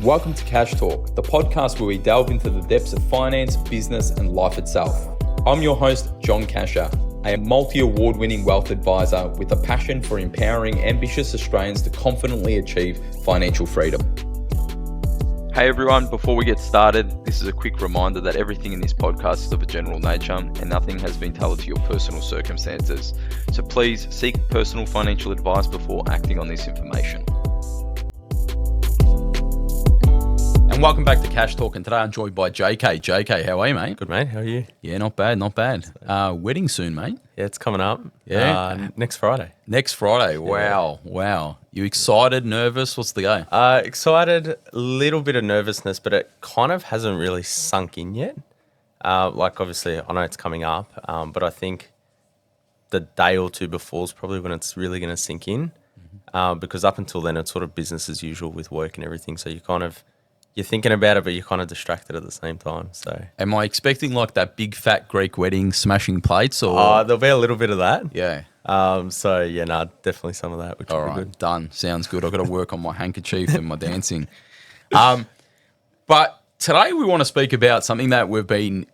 Welcome to Cash Talk, the podcast where we delve into the depths of finance, business, and life itself. I'm your host, John Cachia, a multi-award-winning wealth advisor with a passion for empowering ambitious Australians to confidently achieve financial freedom. Hey everyone, before we get started, this is a quick reminder that everything in this podcast is of a general nature and nothing has been tailored to your personal circumstances. So please seek personal financial advice before acting on this information. And welcome back to Cash Talk, and today I'm joined by JK. JK, how are you, mate? Good, mate. How are you? Yeah, not bad, not bad. Wedding soon, mate. Yeah, it's coming up. Yeah. Next Friday. Next Friday. Wow. You excited, nervous? What's the go? Excited, a little bit of nervousness, but it kind of hasn't really sunk in yet. Obviously, I know it's coming up, but I think the day or two before is probably when it's really going to sink in, because up until then, it's sort of business as usual with work and everything. So you're thinking about it, but you're kind of distracted at the same time. So, am I expecting like that big fat Greek wedding smashing plates, or there'll be a little bit of that. Yeah. Definitely some of that, which will be good. Done. Sounds good. I've got to work on my handkerchief and my dancing. But today we want to speak about something that we've been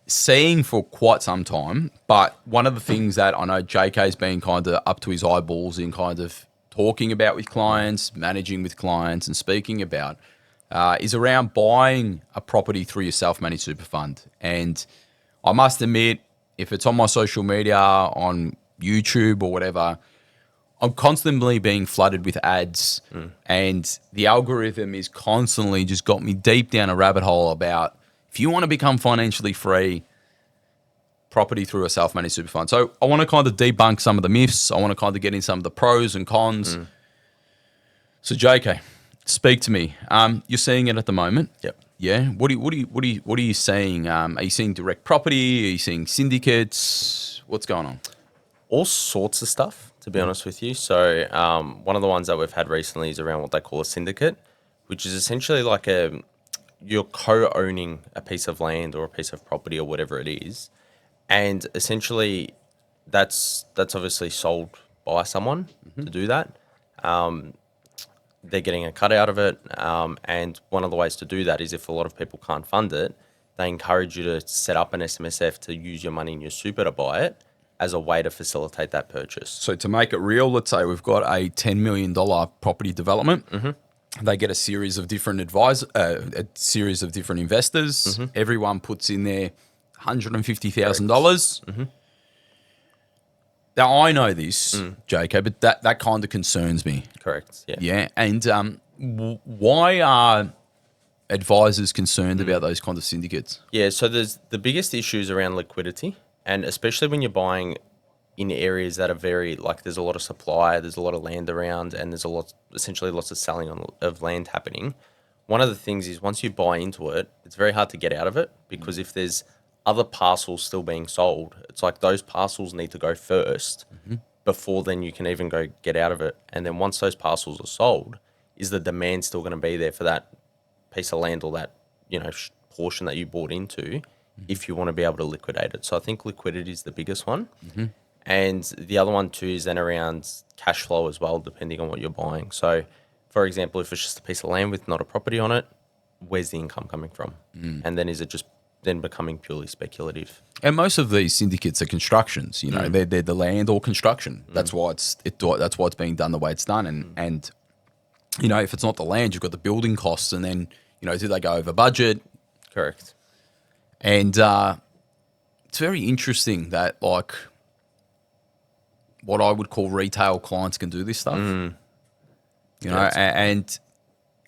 seeing for quite some time. But one of the things that I know JK's been kind of up to his eyeballs in kind of talking about with clients, managing with clients, and speaking about is around buying a property through your self-managed super fund. And I must admit, if it's on my social media, on YouTube or whatever, I'm constantly being flooded with ads, and the algorithm is constantly just got me deep down a rabbit hole about if you want to become financially free, property through a self-managed super fund. So I want to kind of debunk some of the myths. I want to kind of get in some of the pros and cons. So JK, speak to me. You're seeing it at the moment. Yep. Yeah. What are you seeing? Are you seeing direct property? Are you seeing syndicates? What's going on? All sorts of stuff, to be honest with you. So one of the ones that we've had recently is around what they call a syndicate, which is essentially like you're co-owning a piece of land or a piece of property or whatever it is, and essentially that's obviously sold by someone to do that. They're getting a cut out of it, and one of the ways to do that is if a lot of people can't fund it, they encourage you to set up an SMSF to use your money in your super to buy it as a way to facilitate that purchase. So to make it real, let's say we've got a $10 million property development. They get a series of different a series of different investors. Everyone puts in their $150,000. Now, I know this, JK, but that kind of concerns me. Correct, yeah. Yeah, and why are advisors concerned about those kind of syndicates? Yeah, so there's the biggest issues around liquidity, and especially when you're buying in areas that are very, like there's a lot of supply, there's a lot of land around, and there's essentially lots of selling of land happening. One of the things is once you buy into it, it's very hard to get out of it, because if there's other parcels still being sold, it's like those parcels need to go first before then you can even go get out of it. And then once those parcels are sold, is the demand still going to be there for that piece of land or that portion that you bought into if you want to be able to liquidate it? So I think liquidity is the biggest one. And the other one too is then around cash flow as well, depending on what you're buying. So for example, if it's just a piece of land with not a property on it, where's the income coming from? And then is it just then becoming purely speculative? And most of these syndicates are constructions. They're the land or construction. That's why that's why it's being done the way it's done. And if it's not the land, you've got the building costs, and then do they go over budget? Correct. And it's very interesting that like what I would call retail clients can do this stuff.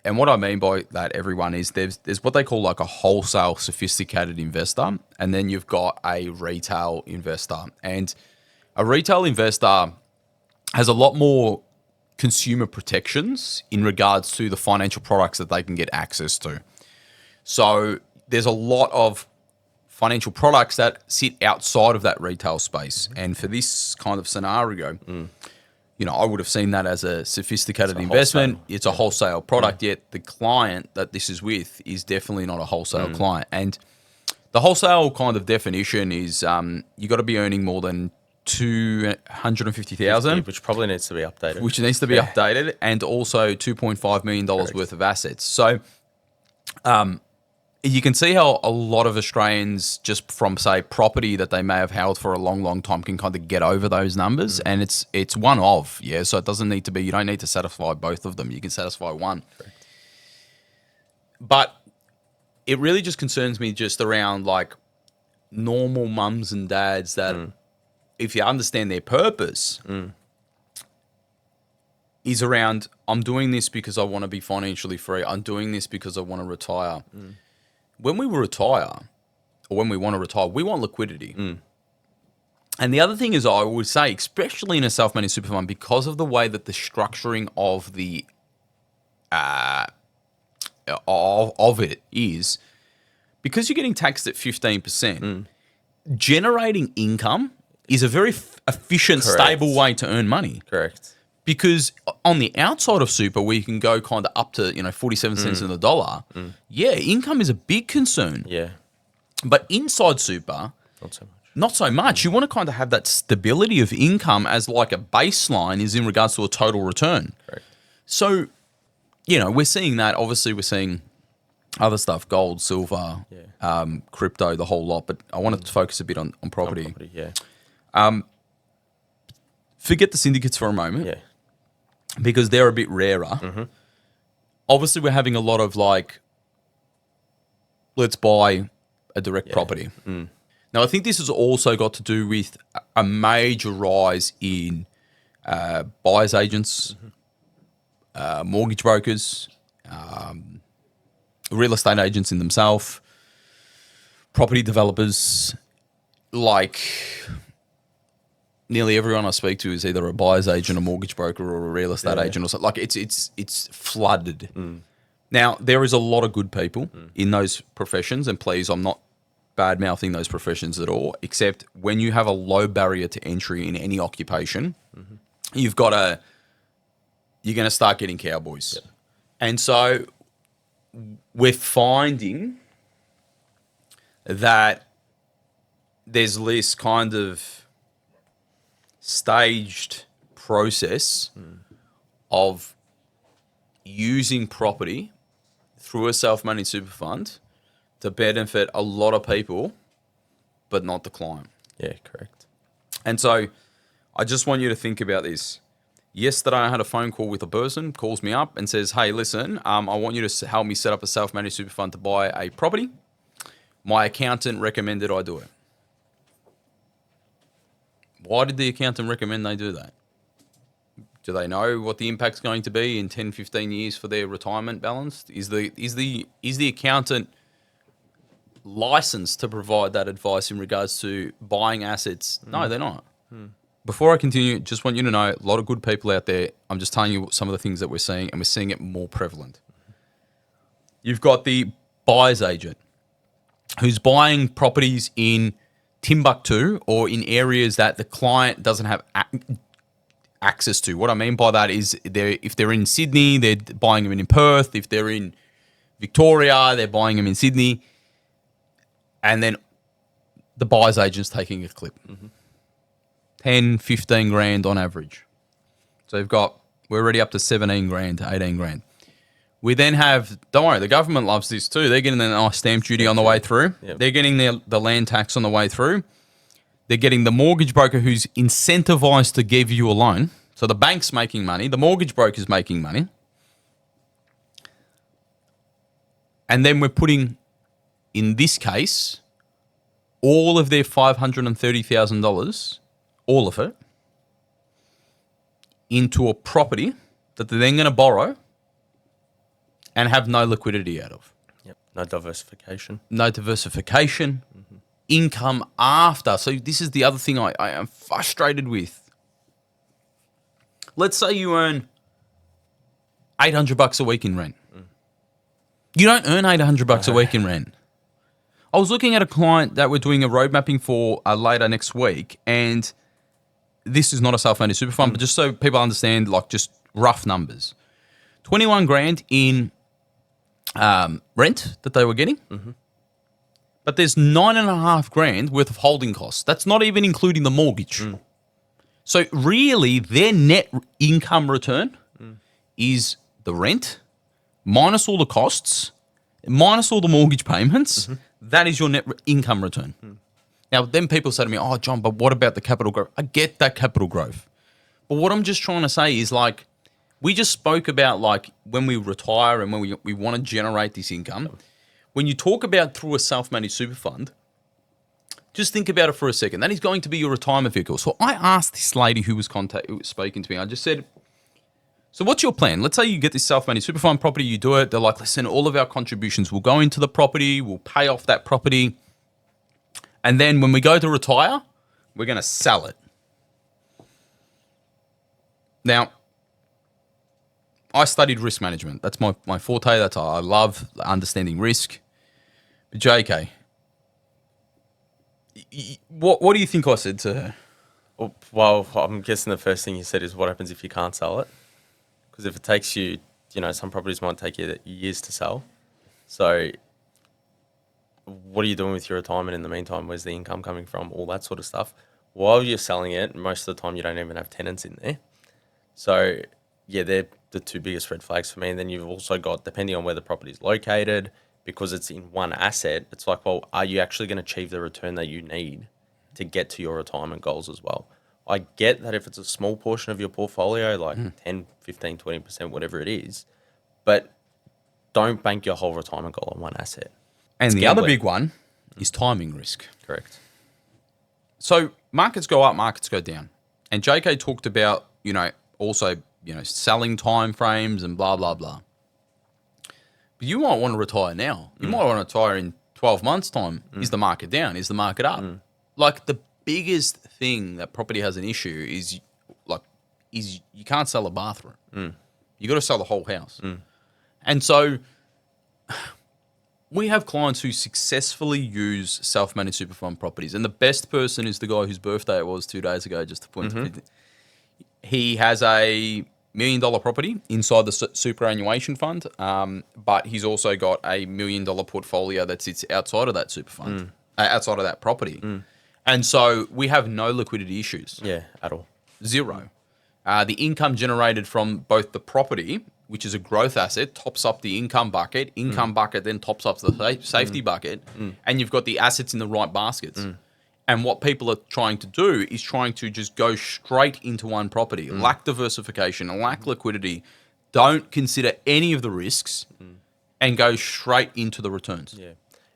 And what I mean by that, everyone, is there's what they call like a wholesale sophisticated investor, and then you've got a retail investor. And a retail investor has a lot more consumer protections in regards to the financial products that they can get access to. So there's a lot of financial products that sit outside of that retail space. And for this kind of scenario, I would have seen that as a sophisticated investment. It's a wholesale product, yet the client that this is with is definitely not a wholesale client. And the wholesale kind of definition is you got to be earning more than 250,000, which probably needs to be updated. which needs to be updated, and also $2.5 million worth of assets. So you can see how a lot of Australians, just from, say, property that they may have held for a long, long time, can kind of get over those numbers. And it's one of, yeah. So it doesn't need to be, you don't need to satisfy both of them. You can satisfy one. Correct. But it really just concerns me just around like normal mums and dads that if you understand their purpose is around, I'm doing this because I want to be financially free. I'm doing this because I want to retire. When we retire, or when we want to retire, we want liquidity. And the other thing is, I would say, especially in a self-managed super fund, because of the way that the structuring of the of it is, because you're getting taxed at 15%, generating income is a very efficient, stable way to earn money. Correct. Because on the outside of super, where you can go kind of up to 47 cents on the dollar, yeah, income is a big concern. Yeah. But inside super, Not so much. not so much. You want to kind of have that stability of income as like a baseline is in regards to a total return. Correct. So, we're seeing that. Obviously, we're seeing other stuff, gold, silver, crypto, the whole lot. But I wanted to focus a bit on property. On property, yeah. Forget the syndicates for a moment. Yeah. Because they're a bit rarer. Obviously, we're having a lot of like, let's buy a direct property. Now, I think this has also got to do with a major rise in buyer's agents, mortgage brokers, real estate agents in themselves, property developers. Like, nearly everyone I speak to is either a buyer's agent, a mortgage broker, or a real estate agent, or something. Like it's flooded. Now there is a lot of good people in those professions, and please, I'm not bad mouthing those professions at all. Except when you have a low barrier to entry in any occupation, you're going to start getting cowboys, and so we're finding that there's this kind of staged process of using property through a self-managed super fund to benefit a lot of people, but not the client. Yeah, correct. And so I just want you to think about this. Yesterday, I had a phone call with a person, calls me up and says, hey, listen, I want you to help me set up a self-managed super fund to buy a property. My accountant recommended I do it. Why did the accountant recommend they do that? Do they know what the impact's going to be in 10, 15 years for their retirement balance? Is the accountant licensed to provide that advice in regards to buying assets? No, they're not. Before I continue, just want you to know, a lot of good people out there. I'm just telling you some of the things that we're seeing, and we're seeing it more prevalent. You've got the buyer's agent who's buying properties in Timbuktu or in areas that the client doesn't have access to. What I mean by that is if they're in Sydney, they're buying them in Perth. If they're in Victoria, they're buying them in Sydney. And then the buyer's agent's taking a clip. 10, 15 grand on average. So we're already up to 17 grand to 18 grand. We then have, don't worry, the government loves this too. They're getting the nice stamp duty on the way through. Yep. They're getting the land tax on the way through. They're getting the mortgage broker who's incentivized to give you a loan. So the bank's making money. The mortgage broker's making money. And then we're putting, in this case, all of their $530,000, all of it, into a property that they're then going to borrow and have no liquidity out of. Yep. No diversification. No diversification. Income after. So this is the other thing I am frustrated with. Let's say you earn $800 a week in rent. You don't earn $800 a week in rent. I was looking at a client that we're doing a road mapping for later next week, and this is not a self-managed super fund, but just so people understand, like just rough numbers. 21 grand in rent that they were getting. But there's 9.5 grand worth of holding costs. That's not even including the mortgage. So really, their net income return is the rent minus all the costs, minus all the mortgage payments. That is your net income return. Now, then people say to me, "Oh, John, but what about the capital growth?" I get that capital growth, but what I'm just trying to say is like we just spoke about like when we retire and when we want to generate this income. When you talk about through a self-managed super fund, just think about it for a second. That is going to be your retirement vehicle. So I asked this lady who was speaking to me. I just said, "So what's your plan? Let's say you get this self-managed super fund property, you do it. They're like, listen, all of our contributions will go into the property. We'll pay off that property. And then when we go to retire, we're going to sell it." Now, I studied risk management. That's my forte. I love understanding risk. But JK, what do you think I said to her? Well, I'm guessing the first thing you said is what happens if you can't sell it? Because if it takes you, some properties might take you years to sell. So what are you doing with your retirement in the meantime? Where's the income coming from? All that sort of stuff. While you're selling it, most of the time you don't even have tenants in there. So, yeah, they're the two biggest red flags for me. And then you've also got, depending on where the property is located, because it's in one asset, it's like, well, are you actually going to achieve the return that you need to get to your retirement goals as well? I get that if it's a small portion of your portfolio, like 10, 15, 20%, whatever it is, but don't bank your whole retirement goal on one asset. And the other big one is timing risk. Correct. So markets go up, markets go down. And JK talked about, also, selling time frames and blah, blah, blah. But you might want to retire now. You might want to retire in 12 months' time. Is the market down? Is the market up? Like the biggest thing that property has an issue is you can't sell a bathroom. You got to sell the whole house. And so we have clients who successfully use self-managed super fund properties. And the best person is the guy whose birthday it was 2 days ago, just to point to it. He has a $1 million property inside the superannuation fund, but he's also got a $1 million portfolio that sits outside of that super fund, outside of that property. And so we have no liquidity issues. Yeah, at all. Zero. The income generated from both the property, which is a growth asset, tops up the income bucket. Income bucket then tops up the safety bucket. And you've got the assets in the right baskets. And what people are trying to do is trying to just go straight into one property. Lack diversification, lack liquidity. Don't consider any of the risks and go straight into the returns. Yeah.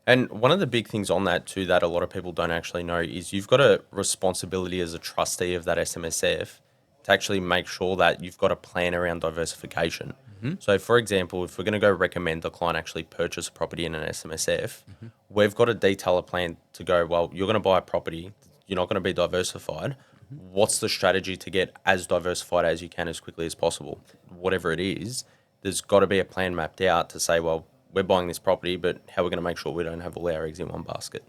And one of the big things on that too that a lot of people don't actually know is you've got a responsibility as a trustee of that SMSF to actually make sure that you've got a plan around diversification. So, for example, if we're going to go recommend the client actually purchase a property in an SMSF, we've got to detail a plan to go, well, you're going to buy a property, you're not going to be diversified. What's the strategy to get as diversified as you can as quickly as possible? Whatever it is, there's got to be a plan mapped out to say, well, we're buying this property, but how are we going to make sure we don't have all our eggs in one basket?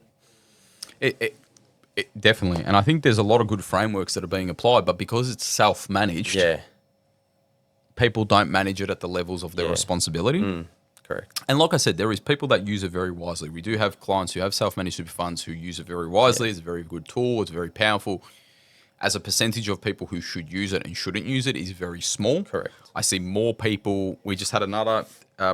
Definitely. And I think there's a lot of good frameworks that are being applied, but because it's self-managed, people don't manage it at the levels of their responsibility. Correct. And like I said, there is people that use it very wisely. We do have clients who have self-managed super funds who use it very wisely. It's a very good tool. It's very powerful. As a percentage of people who should use it and shouldn't use it is very small. Correct. I see more people. We just had another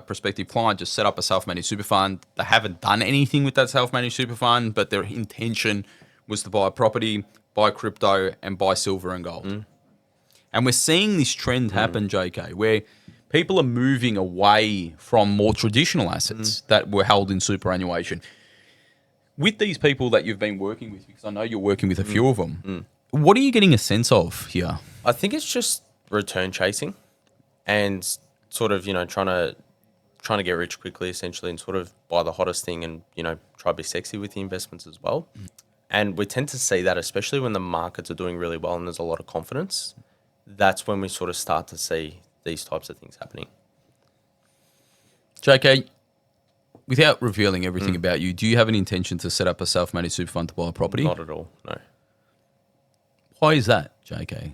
prospective client just set up a self-managed super fund. They haven't done anything with that self-managed super fund, but their intention was to buy a property, buy crypto, and buy silver and gold. And we're seeing this trend happen, JK, where people are moving away from more traditional assets that were held in superannuation. With these people that you've been working with, because I know you're working with a few of them, what are you getting a sense of here? I think it's just return chasing and sort of, trying to get rich quickly, essentially, and sort of buy the hottest thing and, try to be sexy with the investments as well. And we tend to see that, especially when the markets are doing really well and there's a lot of confidence. That's when we sort of start to see these types of things happening. JK, without revealing everything about you, do you have an intention to set up a self-managed super fund to buy a property? Not at all, no. Why is that, JK?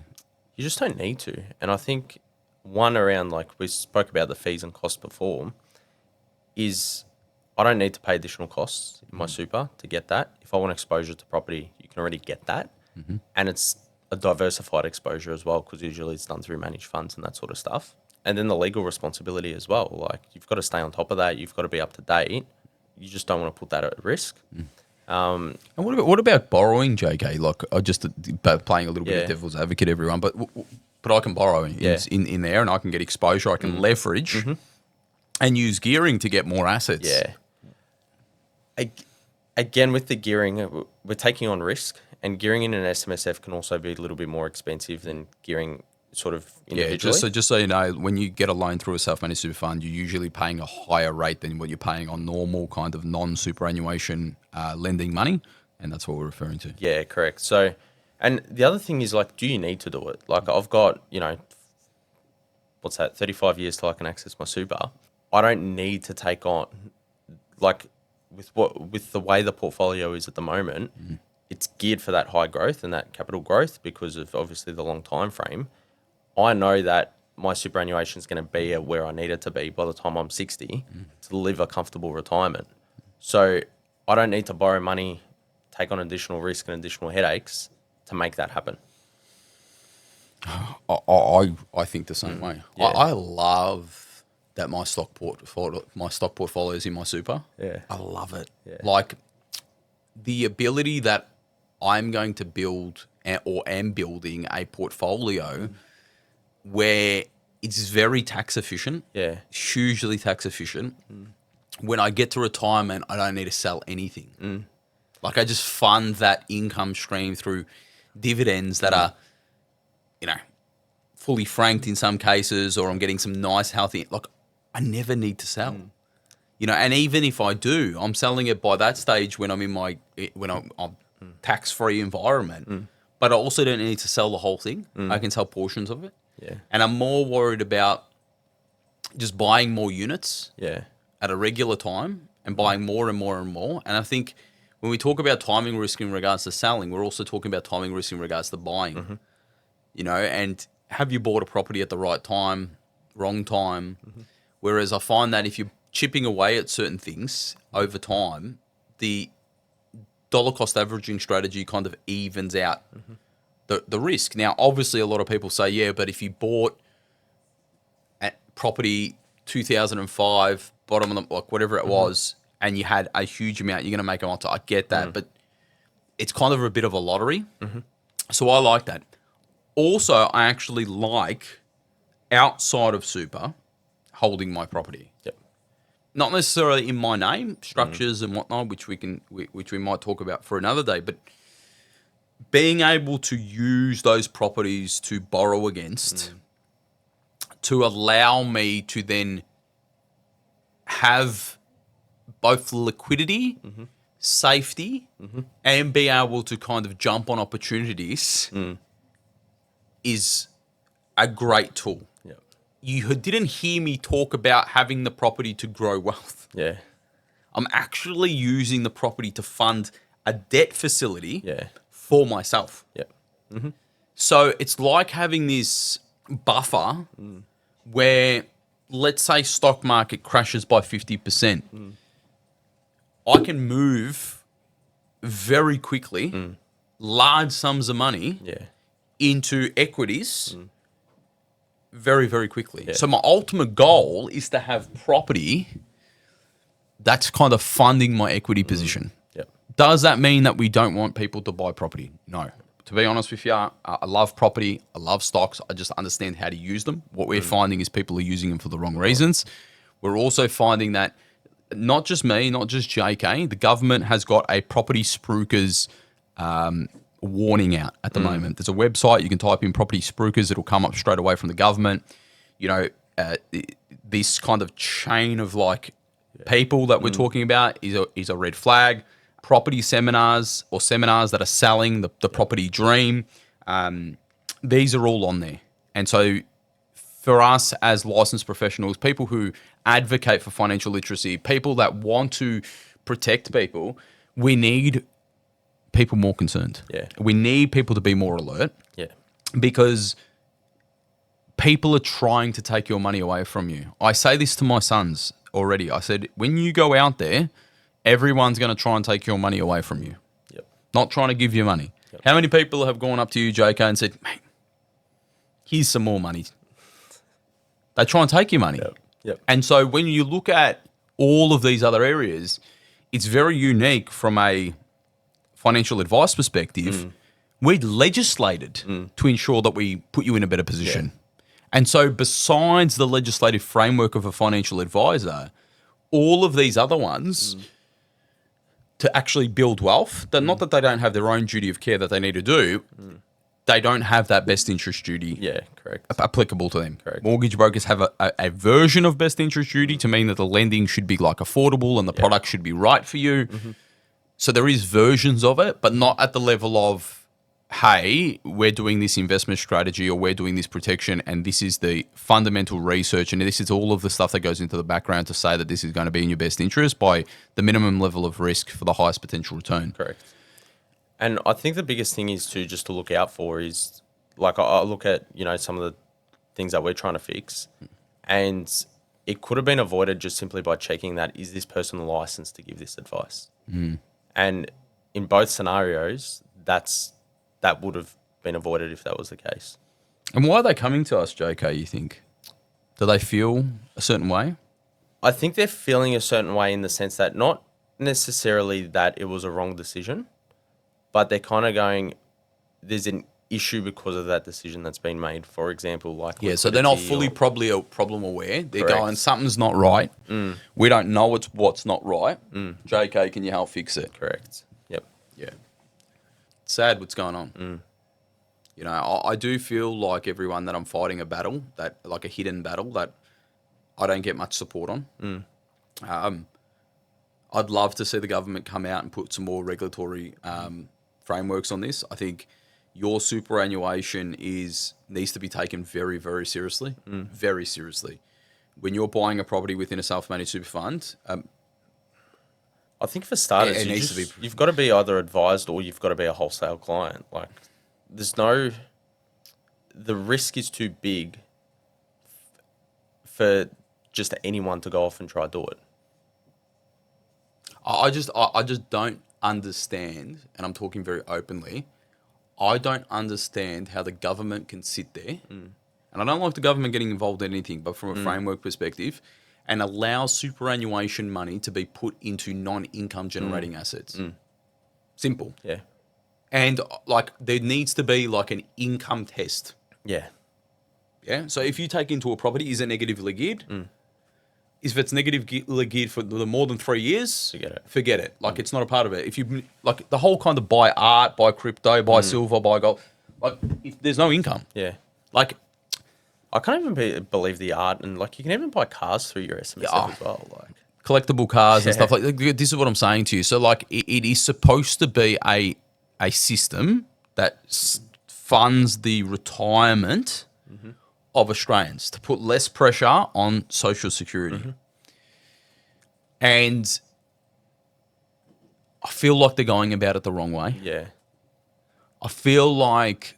You just don't need to. And I think one around, like we spoke about the fees and costs before, is I don't need to pay additional costs in my super to get that. If I want exposure to property, you can already get that. And it's a diversified exposure as well, because usually it's done through managed funds and that sort of stuff. And then the legal responsibility as well. Like, you've got to stay on top of that. You've got to be up to date. You just don't want to put that at risk. And what about borrowing, JK? Like, I just playing a little bit of devil's advocate, everyone, but I can borrow in there, and I can get exposure. I can leverage and use gearing to get more assets. Yeah. Again, with the gearing, we're taking on risk, and gearing in an SMSF can also be a little bit more expensive than gearing sort of individually. Yeah, just so you know, when you get a loan through a self-managed super fund, you're usually paying a higher rate than what you're paying on normal kind of non-superannuation lending money, and that's what we're referring to. Yeah, correct. So, and the other thing is, like, do you need to do it? Like, I've got, 35 years till I can access my super. I don't need to take on, like, with the way the portfolio is at the moment, it's geared for that high growth and that capital growth because of obviously the long time frame. I know that my superannuation is going to be at where I need it to be by the time I'm 60 to live a comfortable retirement. So I don't need to borrow money, take on additional risk and additional headaches to make that happen. I think the same way. Yeah. I love that my stock portfolio is in my super. Yeah. I love it. Yeah. Like, the ability that I'm going to build or am building a portfolio where it's very tax efficient. Yeah. Hugely tax efficient. When I get to retirement, I don't need to sell anything. Like, I just fund that income stream through dividends that are, fully franked in some cases, or I'm getting some nice, healthy. Like, I never need to sell. And even if I do, I'm selling it by that stage when I'm in I'm tax-free environment. But I also don't need to sell the whole thing. I can sell portions of it. Yeah. And I'm more worried about just buying more units at a regular time and buying more and more and more. And I think when we talk about timing risk in regards to selling, we're also talking about timing risk in regards to buying. And have you bought a property at the right time, wrong time? Whereas I find that if you're chipping away at certain things over time, the dollar cost averaging strategy kind of evens out the risk. Now, obviously, a lot of people say, yeah, but if you bought at property 2005, bottom of the, like whatever it was, and you had a huge amount, you're going to make a lot. I get that, but it's kind of a bit of a lottery. So I like that. Also, I actually like, outside of super, holding my property. Not necessarily in my name, structures and whatnot, which we might talk about for another day, but being able to use those properties to borrow against, to allow me to then have both liquidity, safety, and be able to kind of jump on opportunities is a great tool. You didn't hear me talk about having the property to grow wealth. I'm actually using the property to fund a debt facility for myself. So it's like having this buffer where, let's say, stock market crashes by 50%. I can move very quickly large sums of money into equities very, very quickly. So my ultimate goal is to have property that's kind of funding my equity position. Does that mean that we don't want people to buy property? No. To be honest with you, I love property. I love stocks. I just understand how to use them. What we're finding is people are using them for the wrong reasons. We're also finding that not just me, not just JK, the government has got a property spruikers warning out at the moment. There's a website, you can type in property spruikers, it'll come up straight away from the government. This kind of chain of like people that we're talking about is a red flag. Property seminars or seminars that are selling the property dream, these are all on there. And so for us as licensed professionals, people who advocate for financial literacy, people that want to protect people, we need people more concerned. We need people to be more alert. Because people are trying to take your money away from you. I say this to my sons already. I said, when you go out there, everyone's going to try and take your money away from you. Not trying to give you money. Yep. How many people have gone up to you, JK, and said, mate, here's some more money? They try and take your money. Yep. And so when you look at all of these other areas, it's very unique from a financial advice perspective. We legislated to ensure that we put you in a better position. And so besides the legislative framework of a financial advisor, all of these other ones to actually build wealth, not that they don't have their own duty of care that they need to do, they don't have that best interest duty applicable to them. Correct. Mortgage brokers have a version of best interest duty to mean that the lending should be like affordable and the product should be right for you. So there is versions of it, but not at the level of, hey, we're doing this investment strategy or we're doing this protection and this is the fundamental research and this is all of the stuff that goes into the background to say that this is going to be in your best interest by the minimum level of risk for the highest potential return. Correct. And I think the biggest thing is just to look out for is, like, I look at, some of the things that we're trying to fix, and it could have been avoided just simply by checking that, is this person licensed to give this advice? And in both scenarios, that would have been avoided if that was the case. And why are they coming to us, JK, you think? Do they feel a certain way? I think they're feeling a certain way in the sense that not necessarily that it was a wrong decision, but they're kind of going, there's an issue because of that decision that's been made. For example, like so they're not fully probably a problem aware. They're Correct. going, something's not right. We don't know what's not right. JK, can you help fix it? Correct. Yep. Yeah. It's sad what's going on. I do feel like everyone that I'm fighting a battle, that like a hidden battle that I don't get much support on. I'd love to see the government come out and put some more regulatory frameworks on this. I think your superannuation needs to be taken very, very seriously. Very seriously. When you're buying a property within a self-managed super fund, I think for starters, you've got to be either advised or you've got to be a wholesale client. Like, the risk is too big for just anyone to go off and try to do it. I just don't understand, and I'm talking very openly, I don't understand how the government can sit there, and I don't like the government getting involved in anything, but from a framework perspective, and allow superannuation money to be put into non-income generating assets. Simple. Yeah. And like there needs to be like an income test. Yeah. Yeah. So if you take into a property, is it negatively geared? If it's negatively geared for more than 3 years, forget it. Like it's not a part of it. If you like the whole kind of buy art, buy crypto, buy silver, buy gold, like if there's no income. Yeah. Like I can't even believe the art, and like you can even buy cars through your SMSF as well. Like collectible cars and stuff like that. This is what I'm saying to you. So like it is supposed to be a system that funds the retirement of Australians to put less pressure on social security. And I feel like they're going about it the wrong way. Yeah. I feel like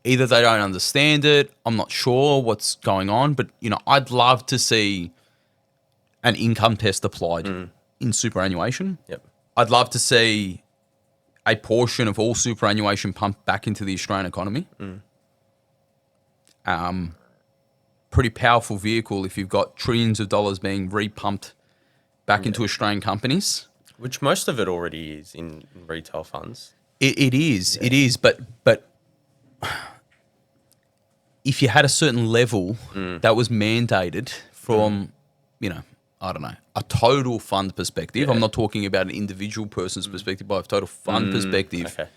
either they don't understand it, I'm not sure what's going on, but I'd love to see an income test applied in superannuation. Yep. I'd love to see a portion of all superannuation pumped back into the Australian economy. Pretty powerful vehicle if you've got trillions of dollars being repumped back into Australian companies. Which most of it already is in retail funds. It is, but if you had a certain level that was mandated from, I don't know, a total fund perspective. I'm not talking about an individual person's perspective, but a total fund perspective. Okay.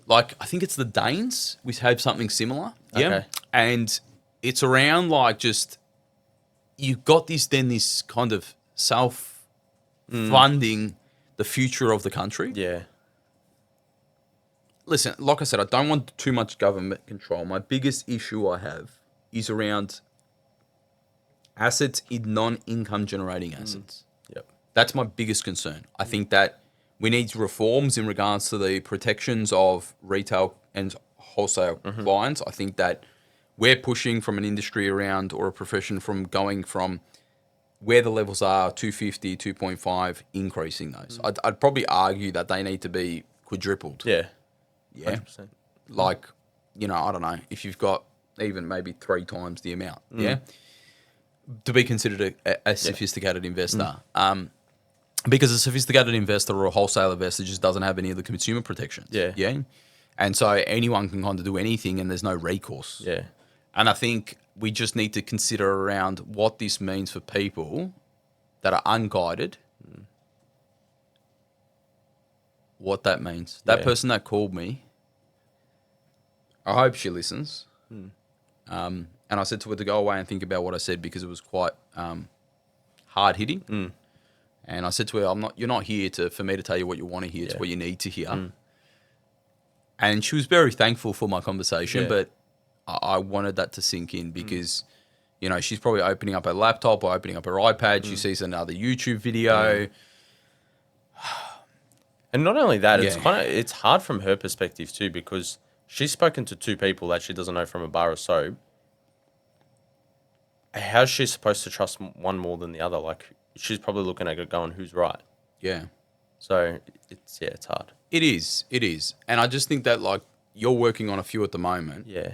Like, I think it's the Danes, which have something similar. Yeah. Okay. And it's around like just, you've got this kind of self-funding the future of the country. Yeah. Listen, like I said, I don't want too much government control. My biggest issue I have is around assets in non-income generating assets. Yep. That's my biggest concern. I think that we need reforms in regards to the protections of retail and wholesale clients. I think that we're pushing from an industry around or a profession from going from where the levels are 250, 2.5, increasing those. I'd probably argue that they need to be quadrupled. Yeah. Yeah. 100%. Like, you know, I don't know, if you've got even maybe 3 times the amount, yeah, to be considered a sophisticated investor. Because a sophisticated investor or a wholesale investor just doesn't have any of the consumer protections. Yeah. Yeah. And so anyone can kind of do anything and there's no recourse. Yeah. And I think we just need to consider around what this means for people that are unguided. What that means. That person that called me, I hope she listens. And I said to her to go away and think about what I said because it was quite hard hitting. And I said to her, you're not here for me to tell you what you want to hear. It's what you need to hear. And she was very thankful for my conversation, but I wanted that to sink in because, you know, she's probably opening up her laptop or opening up her iPad. She sees another YouTube video. And not only that, it's hard from her perspective too, because she's spoken to 2 people that she doesn't know from a bar of soap. How's she supposed to trust one more than the other? Like, she's probably looking at it going, who's right? Yeah. So it's hard. It is. And I just think that, like, you're working on a few at the moment. Yeah.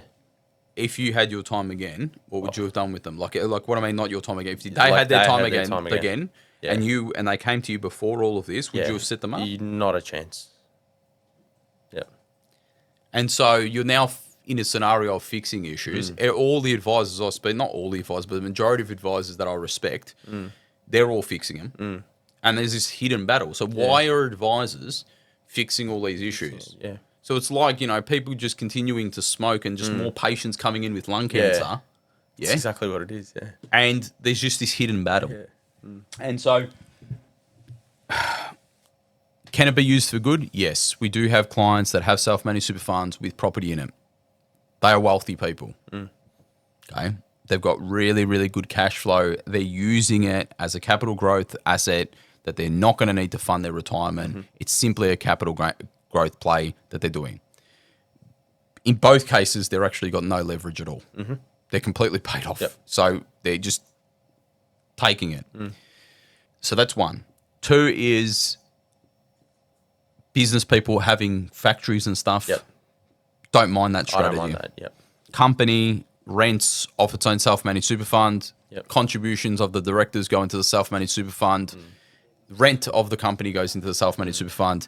If you had your time again, what would you have done with them? Like what I mean, not your time again. If they had their time again, and they came to you before all of this, would you have set them up? Not a chance. Yeah. And so you're now in a scenario of fixing issues. All the advisors I speak, not all the advisors, but the majority of advisors that I respect, they're all fixing them. And there's this hidden battle. So why are advisors fixing all these issues? Yeah. So it's like, you know, people just continuing to smoke and just more patients coming in with lung cancer. Yeah. That's exactly what it is, yeah. And there's just this hidden battle. Yeah. And so can it be used for good? Yes. We do have clients that have self-managed super funds with property in it. They are wealthy people. Okay. They've got really, really good cash flow. They're using it as a capital growth asset that they're not going to need to fund their retirement. It's simply a capital growth play that they're doing. In both cases, they're actually got no leverage at all. They're completely paid off. So they're just taking it. So that's one. 2 is business people having factories and stuff. Don't mind that strategy. I don't mind that, Company rents off its own self-managed super fund. Contributions of the directors go into the self-managed super fund. Rent of the company goes into the self-managed super fund.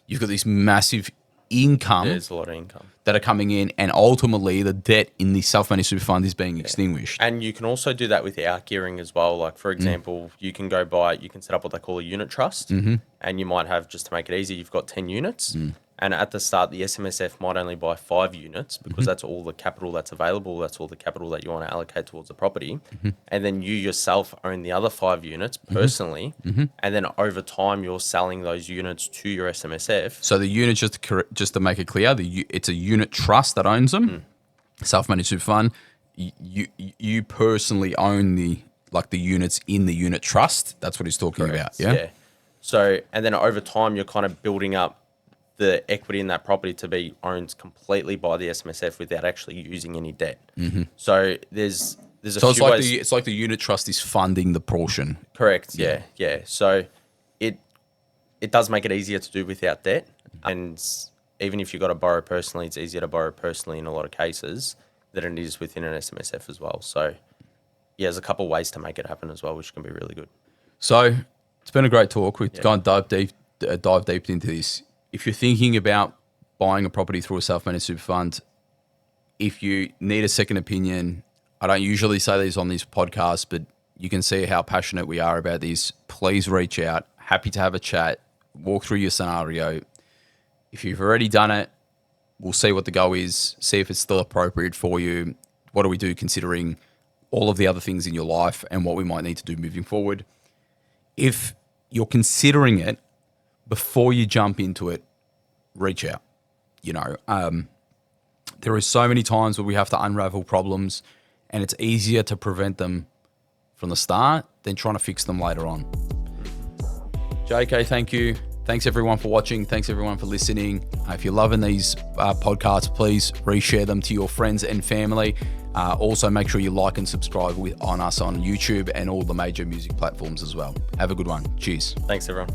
You've got this massive income. There's a lot of income that are coming in, and ultimately the debt in the self-managed super fund is being extinguished. And you can also do that with outgearing as well. Like, for example, you can set up what they call a unit trust, and you might have, just to make it easy, you've got 10 units. And at the start, the SMSF might only buy 5 units because that's all the capital that's available. That's all the capital that you want to allocate towards the property. And then you yourself own the other 5 units personally. And then over time, you're selling those units to your SMSF. So the unit, just to make it clear, it's a unit trust that owns them. Self-managed super fund. You personally own the units in the unit trust. That's what he's talking about. Yeah. So, and then over time, you're kind of building up the equity in that property to be owned completely by the SMSF without actually using any debt. So there's a few ways. It's like the unit trust is funding the portion. Correct. Yeah. So it does make it easier to do without debt, and even if you've got to borrow personally, it's easier to borrow personally in a lot of cases than it is within an SMSF as well. So there's a couple of ways to make it happen as well, which can be really good. So it's been a great talk. We've gone dive deep into this. If you're thinking about buying a property through a self-managed super fund, if you need a second opinion, I don't usually say these on these podcasts, but you can see how passionate we are about this. Please reach out. Happy to have a chat, walk through your scenario. If you've already done it, we'll see what the go is, see if it's still appropriate for you. What do we do considering all of the other things in your life and what we might need to do moving forward? If you're considering it, before you jump into it, reach out. There are so many times where we have to unravel problems, and it's easier to prevent them from the start than trying to fix them later on. JK, thank you. Thanks everyone for watching. Thanks everyone for listening. If you're loving these podcasts, please reshare them to your friends and family. Also, make sure you like and subscribe on us on YouTube and all the major music platforms as well. Have a good one. Cheers. Thanks, everyone.